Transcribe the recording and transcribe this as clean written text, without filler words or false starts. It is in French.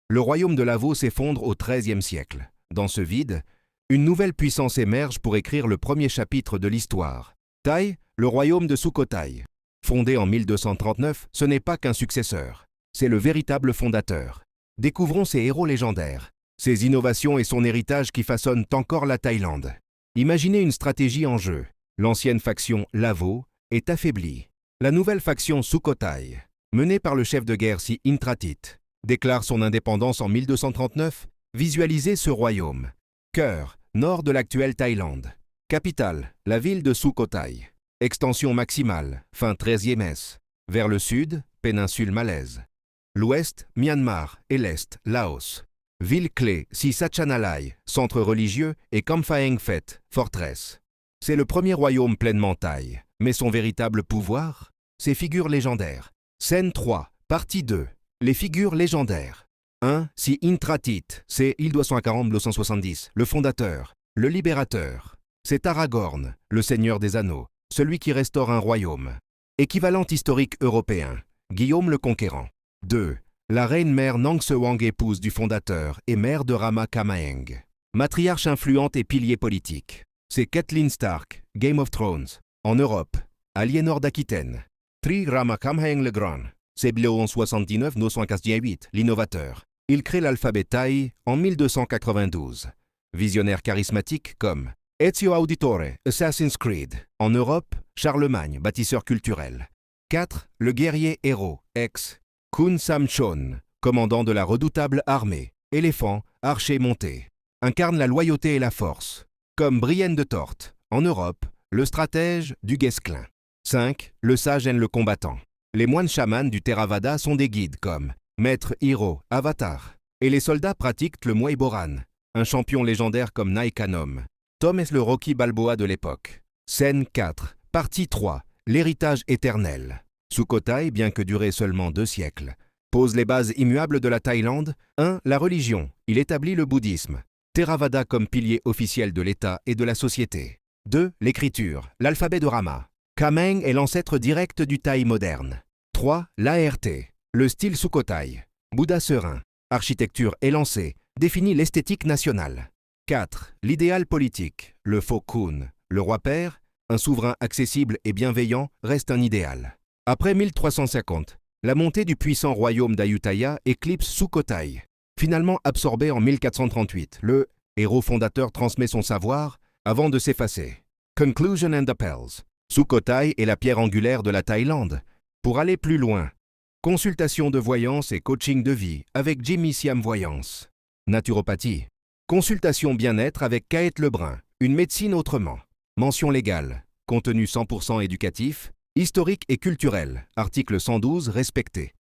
Le royaume de Lavo s'effondre au XIIIe siècle. Dans ce vide, une nouvelle puissance émerge pour écrire le premier chapitre de l'histoire. Tai, le royaume de Sukhothai. Fondé en 1239, ce n'est pas qu'un successeur. C'est le véritable fondateur. Découvrons ses héros légendaires, ses innovations et son héritage qui façonnent encore la Thaïlande. Imaginez une stratégie en jeu. L'ancienne faction Lavo est affaiblie. La nouvelle faction Sukhothai, menée par le chef de guerre Si Intratit, déclare son indépendance en 1239. Visualisez ce royaume. Cœur, nord de l'actuelle Thaïlande. Capitale, la ville de Sukhothai. Extension maximale, fin 13e S. Vers le sud, péninsule Malaise. L'ouest, Myanmar et l'est, Laos. Ville clé, Si Sachanalai, centre religieux, et Kamphaeng Phet, forteresse. C'est le premier royaume pleinement thaï, mais son véritable pouvoir, ses figures légendaires. Scène 3, partie 2. Les figures légendaires. 1. Si Intratit, c'est 1240-1270, le fondateur, le libérateur. C'est Aragorn, le seigneur des anneaux, celui qui restaure un royaume. Équivalent historique européen, Guillaume le Conquérant. 2. La reine-mère Nang Sewang, épouse du fondateur et mère de Rama Kamaeng. Matriarche influente et pilier politique. C'est Catelyn Stark, Game of Thrones. En Europe, Aliénor d'Aquitaine. Tri Rama Kamaeng le Grand. C'est 1179-958, l'innovateur. Il crée l'alphabet thaï en 1292. Visionnaire charismatique comme Ezio Auditore, Assassin's Creed. En Europe, Charlemagne, bâtisseur culturel. 4. Le guerrier héros, ex. Khun Samchon, commandant de la redoutable armée, éléphant, archer monté. Incarne la loyauté et la force. Comme Brienne de Torte. En Europe, le stratège du Guesclin. 5. Le sage aime le combattant. Les moines chamans du Theravada sont des guides comme Maître Hiro, Avatar. Et les soldats pratiquent le Muay Boran, un champion légendaire comme Nai Kanom. Tom est le Rocky Balboa de l'époque. Scène 4, partie 3, l'héritage éternel. Sukhothai, bien que duré seulement 2 siècles, pose les bases immuables de la Thaïlande. 1. La religion. Il établit le bouddhisme. Theravada comme pilier officiel de l'État et de la société. 2. L'écriture. L'alphabet de Rama. Kamaeng est l'ancêtre direct du Thaï moderne. 3. L'ART. Le style Sukhothai. Bouddha serein. Architecture élancée. Définit l'esthétique nationale. 4. L'idéal politique. Le Pho Khun. Le roi-père, un souverain accessible et bienveillant, reste un idéal. Après 1350, la montée du puissant royaume d'Ayutthaya éclipse Sukhothai. Finalement absorbé en 1438, le héros fondateur transmet son savoir avant de s'effacer. Conclusion and Appels. Sukhothai est la pierre angulaire de la Thaïlande. Pour aller plus loin, consultation de voyance et coaching de vie avec Jimmy Siam Voyance. Naturopathie. Consultation bien-être avec Kaët Lebrun. Une médecine autrement. Mention légale. Contenu 100% éducatif. Historique et culturel. Article 112 respecté.